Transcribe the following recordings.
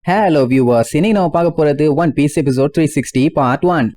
Hello viewers, இன்னைக்கு நம்ம பார்க்க போறது One Piece episode 360 part 1.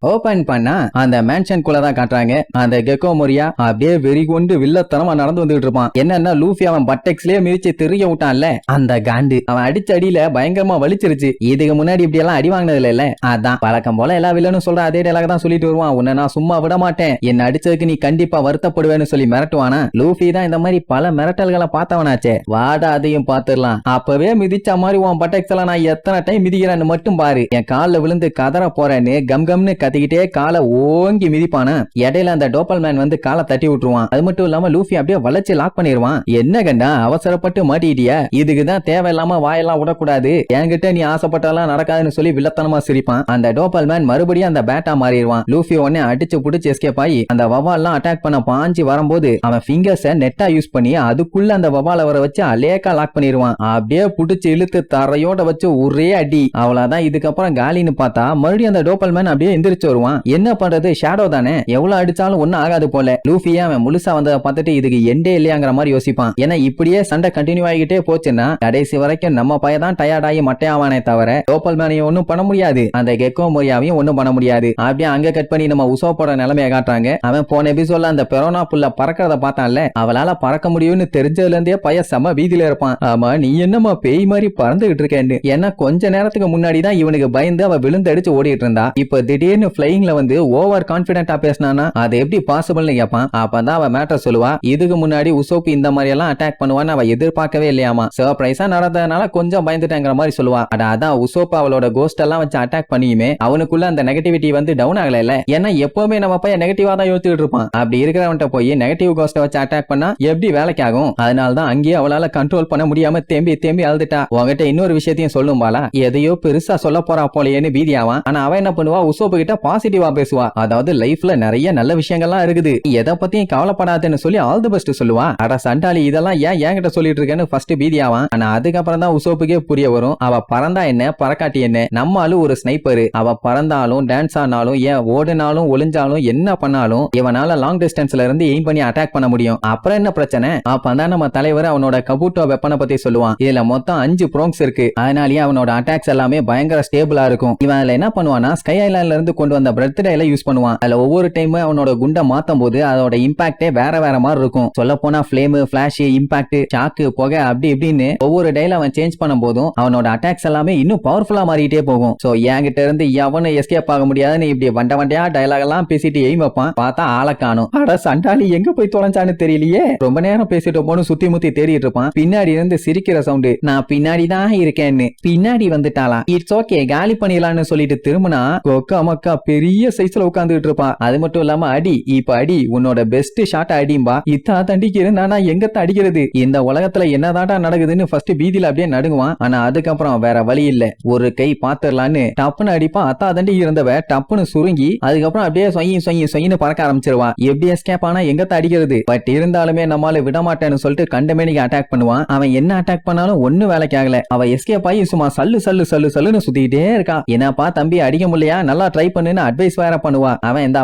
Open பண்ணா அந்த மேன்ஷன் குள்ள தான் காட்டுறாங்க. அந்த கெக்கோ மோரியா அப்படியே வெறி கொண்டு வில்லத்தனமா நடந்து வந்துட்டு இருப்பான். என்னன்னா லூஃபி அவன் பட்டெக்ஸ்லயே மிதிச்சு தெரிய விட்டான்ல, அந்த காண்டு அவன் அடிச்ச அடியில பயங்கரமா வலிச்சிருச்சு. இதுக்கு முன்னாடி இப்படி எல்லாம் அடி வாங்கினதுல இல்ல, அதான் பழக்கம் போல எல்லா வில்லனும் சொல்ற அதே டயலாக் தான் சொல்லிட்டு வருவான். உன்னை நான் சும்மா விட மாட்டேன், என்ன அடிச்சதுக்கு நீ கண்டிப்பா வருத்தப்படுவேன்னு சொல்லி மிரட்டுவானா. லூஃபி தான் இந்த மாதிரி பல மிரட்டல்களை பார்த்தவனாச்சே, வாடா அதையும் பாத்துடலாம். அப்பவே மிதிச்ச மாதிரி உன் பட்டெக்ஸ் எல்லாம் நான் எத்தனை டைம் மிதிக்கிறேன்னு மட்டும் பாரு. என் காலில் விழுந்து கதற போறேன்னு கம்கம்னு கத்திக்கிட்டே காலை ஓங்கி மிதிப்பான. இடையில அந்த டோப்பல் மேன் வந்து காலை தட்டி விட்டுருவான். அது மட்டும் இல்லாம லூஃபி அப்படியே வளைச்சு லாக் பண்ணிடுவான். என்ன கண்டா அவசரப்பட்டு மாட்டிட்டியா, இதுக்குதான் தேவையில்லாம வாயெல்லாம் விடக்கூடாது, என்கிட்ட நீ ஆசைப்பட்டாலாம் நடக்காதுன்னு சொல்லி வில்லத்தனமா சிரிப்பான். அந்த டோப்பல் மேன் மறுபடியும் அந்த பேட்டா மாறிடுவான். லூஃபி உடனே அடிச்சு புடிச்சு எஸ்கேப் ஆகி அந்த வவால்லாம் அட்டாக் பண்ண பாஞ்சு வரும்போது அவன் ஃபிங்கர்ஸ நெட்டா யூஸ் பண்ணி அதுக்குள்ள அந்த வவால வர வச்சு அலேக்கா லாக் பண்ணிடுவான். அப்படியே புடிச்சு இழுத்து தரையோட வச்சு ஒரே அடி. அவ்வளவுதான். இதுக்கப்புறம் காலின்னு பார்த்தா மறுபடியும் அந்த டோப்பல் மேன் அப்படியே எந்திரிச்சு வருவான். என்ன பண்றது, ஷேடோ தானே, எவ்வளவு அடிச்சாலும் ஒன்னும் ஆகாது போல. லூஃபியா அவன் முழுசா வந்ததை பார்த்துட்டு இதுக்கு எண்டே இல்லையாங்கிற மாதிரி யோசிப்பான். ஏன்னா இப்படியே சண்டை கண்டினியூ ஆகிட்டே போச்சுன்னா கடைசி வரைக்கும் நம்ம பையதான் டயர்ட் ஆகி மட்டையாவானே தவிர டோப்பல் மேனையும் ஒன்னும் பண்ண முடியாது, அந்த கெக்கோ மோரியாவையும் ஒன்னும் பண்ண முடியாது. அப்படியே அங்க கட் பண்ணி நம்ம உசோப்போட நிலைமையை காட்டுறாங்க. அவன் போன எபிசோட்ல அந்த பெரோனா புள்ள பறக்கிறத பார்த்தான்ல, அவளால பறக்க முடியும்னு தெரிஞ்சதுல இருந்தே பைய செம வீதியில இருப்பான். ஆமா, நீ என்னமா பேய் மாதிரி பறந்துகிட்டு இருக்கேன்னு. ஏன்னா கொஞ்ச நேரத்துக்கு முன்னாடி தான் இவனுக்கு பயந்து அவ விழுந்து அடிச்சு ஓடிட்டு இருந்தா. இப்ப திடீர்னு ஃபிளைங்ல வந்து ஓவர் கான்பிடென்ட்டா பேசினானா அது எப்படி பாசிபிள்னு கேட்பான். அப்பதான் அவ மேட்டர் சொல்லுவா. இதுக்கு முன்னாடி உசோப்பு இந்த மாதிரி எல்லாம் அட்டாக் பண்ணுவான்னு அவ எதிர்பார்க்கவே இல்லையாமா. சர்ப்ரைஸா நடந்ததுனால கொஞ்சம் பயந்துட்டேங்கிற மாதிரி சொல்லுவா. அதான் உசோப்பு அவளோட கோஸ்ட் எல்லாம் வச்சு அட்டாக் பண்ணியுமே அவனுக்குள்ள அந்த நெகட்டிவிட்டி வந்து டவுன் ஆகல இல்ல. ஏன்னா எப்பவுமே நம்ம பையன் நெகட்டிவா தான் யோசிச்சுட்டு இருப்பான். அப்படி இருக்கிறவன்ட்ட போய் நெகட்டிவ் கோஸ்ட வச்சு அட்டாக் பண்ணா எப்படி வேலைக்கு ஆகும்? அதனாலதான் அங்கேயே அவளால கண்ட்ரோல் பண்ண முடியாம தேம்பி தேம்பி அழுதுட்டா. உங்ககிட்ட இன்னொரு விஷயத்தையும் சொல்லும் பாலா, எதையோ பெருசா சொல்ல போறா போலேன்னு பீதியாவான். ஆனா அவன் என்ன பண்ணுவா, உசோப்பு கிட்ட பாசிட்டிவா பேசுவா. அதாவது லைஃப்ல நிறைய நல்ல விஷயங்கள்லாம் இருக்குது, எதை பத்தியும் கவலைப்படாதுன்னு சொல்லி ஆல் தி பெஸ்ட் சொல்லுவா. அட சண்டாளி, இதெல்லாம் ஏன் என்கிட்ட சொல்லிட்டு இருக்கேன்னு ஃபர்ஸ்ட் பீதியாவான். ஆனா அதுக்கப்புறம் தான் உசோப்புக்கே புரிய வரும், அவ பறந்தா என்ன பறக்காட்டி என்ன, நம்மளும் ஒரு ஸ்னைப்பரு. அவ பறந்தாலும் டான்ஸ் ஆனாலும் ஏன் ஓடினாலும் ஒளிஞ்சாலும் என்ன பண்ணாலும் இவனால லாங் டிஸ்டன்ஸ்ல இருந்து எய்ம் பண்ணி அட்டாக் பண்ண முடியும். அப்புறம் என்ன பிரச்சனை? அப்பதான் நம்ம தலைவர் அவனோட கபூட்டோ வெப்பனை பத்தி சொல்லுவான். இதுல மொத்தம் 5 ப்ரோங்ஸ் இருக்கு, அதனாலேயே அவனோட அட்டாக்ஸ் எல்லாமே பயங்கர ஸ்டேபிளா இருக்கும். இவன் என்ன பண்ணுவானா, ஸ்கை ஐலாண்ட்ல இருந்து கொண்டு வந்த பர்த்டேல யூஸ் பண்ணுவான். அதுல ஒவ்வொரு டைம் அவனோட குண்டை மாத்தும் போது அதோட இம்பாக்டே வேற வேற மாதிரி இருக்கும். சொல்ல போனா ஃபிளேம், ஃபிளாஷ், இம்பாக்ட், ஷாக்கு, புகை அப்படி இப்படின்னு ஒவ்வொரு டைல அவன் சேஞ்ச் பண்ணும் போதும் அவனோட அட்டாக்ஸ் எல்லாமே இன்னும் பவர்ஃபுல்லா மாறிட்டே போகும். சோ என்கிட்ட இருந்து எவனும் எஸ்கேப் ஆக முடியாதுன்னு இப்படி வண்ட வண்டியா டயலாக் எல்லாம் பேசிட்டு எய்ம் வைப்பான். பார்த்தா ஆளை காணும். அட சண்டாளி எங்க போய் தொலைஞ்சான்னு தெரியலையே. ரொம்ப நேரம் பேசிட்டு போன சுத்தி முத்தி தேடிட்டு இருப்பான். பின்னாடி இருந்து சிரிக்கிற சவுண்டு, நான் பின்னாடி தான் இருக்கேன்னு. பின்னாடி வந்துட்டாளா, இட்ஸ் ஓகே காலி பண்ணிடலான்னு சொல்லிட்டு திரும்பினா கொக்கா மக்கா பெரிய சைஸ்ல உட்கார்ந்துட்டு இருப்பான். அது மட்டும் இல்லாம அடி, இப்ப அடி, உன்னோட பெஸ்ட் ஷாட் அடிம்பா. இத்தா தண்டிக்கிறேன் நானா எங்கத்த அடிக்கிறது, இந்த உலகத்துல என்னதாடா நடக்குதுன்னு ஃபர்ஸ்ட் பீதியில அப்படியே நடுங்குவான். ஆனா அதுக்கப்புறம் வேற வழி இல்ல, ஒரு கை பாத்துடலான்னு டப்புன்னு அடிப்பான். அத்தா தண்டி இருந்தவ டப்புன்னு சுருங்கி அதுக்கப்புறம் அப்படியே சொயின்னு பறக்க ஆரம்பிச்சிருவான். எப்படி எஸ்கேப் ஆனா எங்கத்த அடிக்கிறது? பட் இருந்தாலுமே நம்மால விட மாட்டேன்னு சொல்லிட்டு கண்டமேனிக்கு அட்டாக் பண்ணுவான். அவன் என்ன அட்டாக் பண்ணாலும் ஒண்ணு வேலைக்கு ஆகல. அவ எஸ்கேப் ஆகி சும்மா சல்லுன்னு சுத்திட்டே இருக்கா. என்னப்பா தம்பி அடிக்க முடியலையா, நல்லா ட்ரை பண்ணுன்னு அட்வைஸ் வேற பண்ணுவா. அவன் இந்த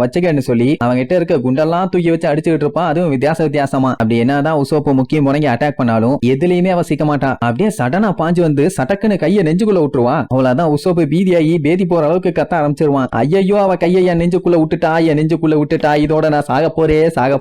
வச்சுக்கன்னு சொல்லி அவங்க கிட்ட இருக்க குண்டெல்லாம் தூக்கி வச்சு அடிச்சுட்டு இருப்பான். அதுவும் வித்தியாசமா. அப்படி என்னதான் உசோப்பு முக்கிய முறைங்க அட்டாக் பண்ணாலும் எதுலயுமே அவ சிக்க மாட்டா. அப்படியே சடனா பாஞ்சு வந்து சட்டக்குன்னு கைய நெஞ்சுக்குள்ள விட்டுருவா. அவ்வளவுதான். உசோப்பு பீதியாகி பேதி போற அளவுக்கு கத்த ஆரம்பிச்சிருவான். ஐயோ அவ கைய நெஞ்சுக்குள்ள விட்டுட்டா, இதோட நான் சாக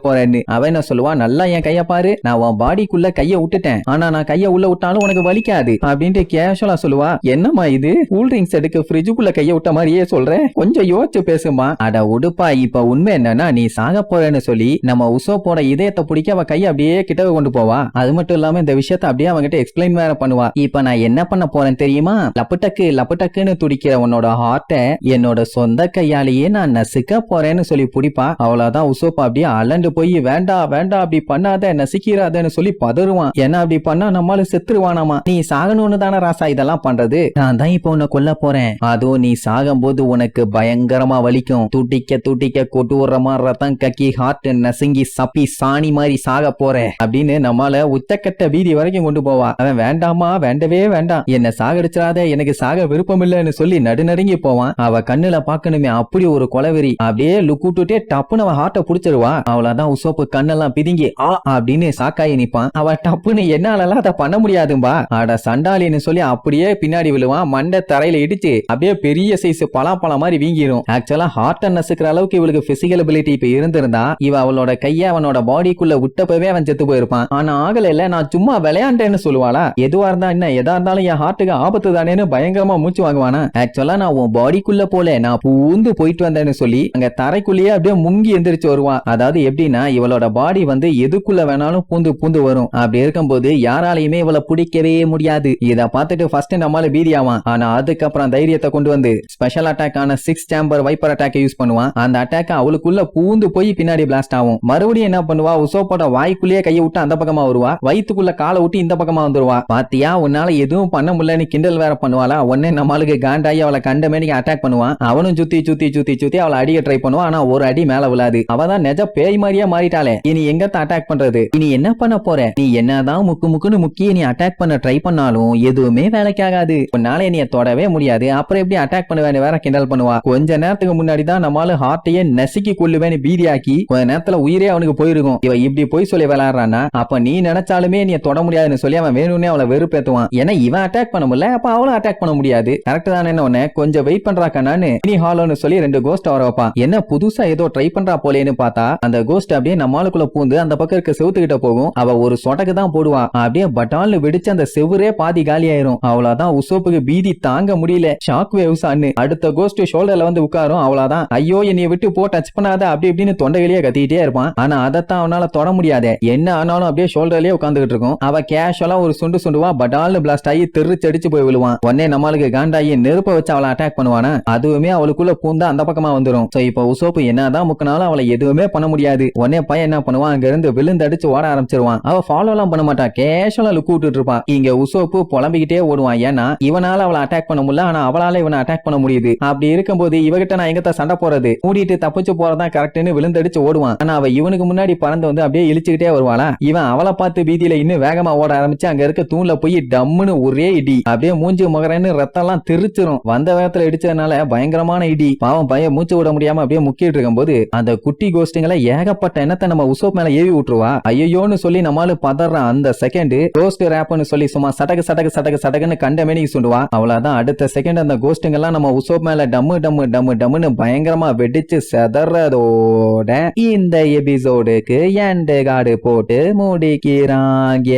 போறேன்னு. அவன் என்ன சொல்லுவான், நல்லா என் கைய பாரு, நான் உன் பாடிக்குள்ள கைய விட்டுட்டேன், ஆனா நான் கைய உள்ள விட்டாலும் உனக்கு வலிக்காது அப்படின்ட்டு கேஷுவலா சொல்லுவா. என்னமா இது, கூல் ட்ரிங்க்ஸ் எடுக்க ஃப்ரிட்ஜுக்குள்ள கைய விட்ட மாதிரியே சொல்றேன், கொஞ்சம் யோசிச்சு பேசுமா. அட உடுப்பா, இப்ப உண்மை என்னன்னா நீ சாக போறேன்னு சொல்லி நம்ம உசோப்போட இதயத்தை பிடிக்க அவ கைய அப்படியே கிட்ட கொண்டு போவா. அது மட்டும் இல்லாம இந்த விஷயத்த அப்படியே அவங்கிட்ட எக்ஸ்பிளைன் வேற பண்ணுவா. இப்ப நான் என்ன பண்ண போறேன் தெரியுமா, லப்புட்டக்குன்னு துடிக்கிற உன்னோட ஹார்ட்ட என்னோட சொந்த கையாலேயே நான் நசுக்க போறேன்னு சொல்லி பிடிப்பா. அவ்வளவுதான். உசோப்பா அப்படியே அலண்டு போய் வேண்டாம் அப்படி பண்ணாத, நசுக்கிறாதன்னு சொல்லி பதறுவான். ஏன்னா அப்படி பண்ணா நம்மளால செத்துருவானாமா. நீ சாகணும்னு தானே ராசா இதெல்லாம் பண்றது, நான் தான் இப்ப உன்னை கொல்ல போறேன், அதுவும் நீ சாகும்போது உனக்கு பயங்கரமா வலிக்கும், துடிக்க துடிக்க கொட்டு விடுற மாதிரி ரத்தம் கக்கி ஹார்ட் நசுங்கி சப்பி சாணி மாதிரி சாக போற அப்படின்னு நம்மால உச்சக்கட்ட வீதி வரைக்கும் கொண்டு போவா. அவன் வேண்டாமா, வேண்டவே வேண்டாம், என்ன சாகடிச்சிடாத, எனக்கு சாக விருப்பம் இல்லைன்னு சொல்லி நடுநடுங்கி போவான். அவ கண்ணுல பாக்கணுமே அப்படி ஒரு கொலவெறி. அப்படியே லுக்குட்டே டப்புன்னு அவ ஹார்ட்ட புடிச்சிருவா. அவளதான் உசோப்பு கண்ணெல்லாம் பிதுங்கி அப்படின்னு சாக்காயி நிப்பான். அவ டப்புன்னு என்னாலலாம் அதை பண்ண முடியாதும்பா, அட சண்டாலின்னு சொல்லி அப்படியே பின்னாடி விழுவான். மண்டை தரையில இடிச்சு அப்படியே பெரிய சைஸ் பலாப்பழம் மாதிரி வீங்கிரும். ஆக்சுவலா ஹார்ட் நசுக்கிற அளவுக்கு இவளுக்கு பிசிக்கல் எபிலிட்டி இப்ப இருந்திருந்தா இவ அவளோட கைய அவனோட பாடிக்குள்ள விட்டப்பவே அவன் செத்து போயிருப்பான். ஆனா ஆகல இல்ல, நான் சும்மா விளையாண்டேன்னு சொல்லுவாளா. எதுவா இருந்தா என்ன, எதா இருந்தாலும் என் ஹார்ட்டுக்கு ஆபத்து தானேன்னு பயங்கரமா மூச்சு வாங்குவானா. ஆக்சுவலா நான் உன் பாடிக்குள்ள போல, நான் பூந்து போயிட்டு வந்தேன்னு சொல்லி அங்க தரைக்குள்ளேயே அப்படியே முங்கி எந்திரிச்சு வருவான். அதாவது எப்படின்னா இவளோட பாடி எதுக்குள்ள வேணாலும் பூந்து பூந்து வரும். அப்படி இருக்கும்போது யாராலையுமே இவளை பிடிக்கவே முடியாது. இத பார்த்துட்டு ஃபர்ஸ்ட் நம்மால பீதியாவான். ஆனா அதுக்கப்புறம் தைரியத்தை கொண்டு வந்து ஸ்பெஷல் அட்டாக் ஆன 6 சேம்பர் வைப்பர் அட்டாக் யூஸ் பண்ணுவான். அந்த அட்டாக் அவளுக்குள்ள பூந்து போய் பின்னாடி பிளாஸ்ட் ஆகும். மறுபடியும் என்ன பண்ணுவா, உசோப்போட வாய்க்குள்ளேயே கையை விட்டு அந்த பக்கமா வருவா, வயிற்றுக்குள்ள காலை விட்டு இந்த பக்கமா வந்துருவா. பாத்தியா உன்னால எதுவும் பண்ண முடியலன்னு கிண்டல் வேற பண்ணுவாளா. உடனே நம்மளுக்கு காண்டாயி அவளை கண்டமேனிக்கு அட்டாக் பண்ணுவான். அவனும் சுத்தி சுத்தி சுத்தி சுத்தி அவளை அடிக்க ட்ரை பண்ணுவான். ஆனா ஒரு அடி மேல விழாது. அவதான் நெஜ பேய் மாதிரியா மாறிட்டாளே. இனி எங்கத்த அட்டாக் பண்றது, இனி என்ன பண்ண போற, நீ என்னதான் முக்கு முக்குன்னு முக்கிய நீ அட்டாக் பண்ண ட்ரை பண்ணாலும் எதுவுமே வேலைக்காகாது, உன்னால என்னைய தொடவே முடியாது, அப்புறம் எப்படி அட்டாக் பண்ணுவேன்னு வேற கிண்டல் பண்ணுவா. கொஞ்ச நேரத்துக்கு முன்னாடி தான் நம்மால ஹார்ட்டையே நசுக்கி கொள்ளுவேன்னு பீதியாக்கி கொஞ்ச நேரத்துல உயிரே அவனுக்கு போயிருக்கும். இவ இப்படி போய் சொல்லி விளையாடுறானா, அப்ப நீ நினைச்சாலுமே நீ தொட முடியாதுன்னு சொல்லி அவன் வேணும்னே அவளை வெறுப்பேத்துவான். ஏன்னா இவன் அட்டாக் பண்ண முடியல, அப்ப அவளும் அட்டாக் பண்ண முடியாது. கரெக்ட் தானே. உடனே கொஞ்சம் வெயிட் பண்றாக்கானு இனி ஹாலோன்னு சொல்லி 2 கோஸ்ட் வர வைப்பான். என்ன புதுசா ஏதோ ட்ரை பண்றா போலேன்னு பார்த்தா அந்த கோஸ்ட் அப்படியே நம்மளுக்குள்ள பூந்து அந்த பக்கம் இருக்க செவுத்துக்கிட்ட போகும். அவ ஒரு சொடக்கு தான் போடுவா, அப்படியே பட்டால்னு வெடிச்சு அந்த செவுரே பாதி காலி ஆயிரும். அவ்வளவுதான், உசோப்புக்கு பீதி தாங்க முடியல. ஷாக் வேவ்ஸ் அண்ணு அடுத்த கோஸ்ட் ஷோல்டர்ல வந்து உட்காரும். அவ்வளவுதான், ஐயோ என்னைய விட்டு போ, டச் பண்ணாத அப்படி இப்படின்னு தொண்டையிலேயே கத்திட்டே இருப்பான். ஆனா அதத்தான் அவனால தொட முடியாது. என்ன ஆனாலும் அப்படியே ஷோல்டர்லயே உட்காந்துட்டு இருக்கும். அவ கேஷுவலா ஒரு சுண்டு சுண்டுவா, பட்டால்னு பிளாஸ்ட் ஆகி தெரிச்சடிச்சு போய் விழுவான். உடனே நம்மளுக்கு காண்டாயி நெருப்ப வச்சு அவளை அட்டாக் பண்ணுவானா, அதுவுமே அவளுக்குள்ள பூந்தா அந்த பக்கமா வந்துரும். இப்ப உசோப்பு என்னதான் முக்கினாலும் அவளை எதுவுமே பண்ண முடியாது. உடனே பையன் என்ன பண்ணுவான், அங்க இருந்து விழுந்தடிச்சு ஓட ஆரம்பிச்சிருவான். அவ ஃபாலோ எல்லாம் பண்ண மாட்டா, கேஷுவலா லுக் விட்டுட்டு இருப்பான். இங்க உசோப்பு புலம்பிக்கிட்டே ஓடுவான். ஏன்னா இவனால அவளை அட்டாக் பண்ண முடியல, ஆனா அவளால இவனை அட்டாக் பண்ண முடியுது. அப்படி இருக்கும்போது இவகிட்ட நான் எங்கத்த சண்டை போறது, மூடிட்டு தப்பிச்சு போறதான் கரெக்ட்னு விழுந்தடிச்சு ஓடுவான். ஆனா அவ இவனுக்கு முன்னாடி பறந்து வந்து அப்படியே இழிச்சுக்கிட்டே வருவாளா. இவன் அவளை பார்த்து பீதியில இன்னும் வேகமா ஓட ஆரம்பிச்சு அங்க இருக்க தூண்ல போய் டம்முன்னு ஒரே இடி, அப்படியே மூஞ்சி முகரன்னு ரத்தம் எல்லாம் தெரிச்சிரும். வந்த வேகத்துல இடிச்சதுனால பயங்கரமான இடி. பாவம் பையன் மூச்சு விட முடியாம அப்படியே முக்கிட்டு இருக்கும்போது அந்த குட்டி கோஸ்டிங்களை ஏகப்பட்ட எண்ணத்தை நம்ம உசோப் மேல ஏவி விட்டுருவா. ஐயோன்னு சொல்லி நம்மால பதறான். அந்த செகண்ட் கோஸ்ட் ரேப்னு சொல்லி சும்மா சடகு சடகு சடகு சடகுன்னு கண்ட மேனிக்கு சுண்டுவா. அவ்வளவுதான், அடுத்த செகண்ட் அந்த கோஸ்டிங்க எல்லாம் நம்ம உசோப் மேல டம்மு டம்மு டம்மு டம்முன்னு பயங்கரமா வெடிச்சு செதறதோட இந்த எபிசோடுக்கு எண்ட் கார்டு போட்டு முடிக்கிறாங்க.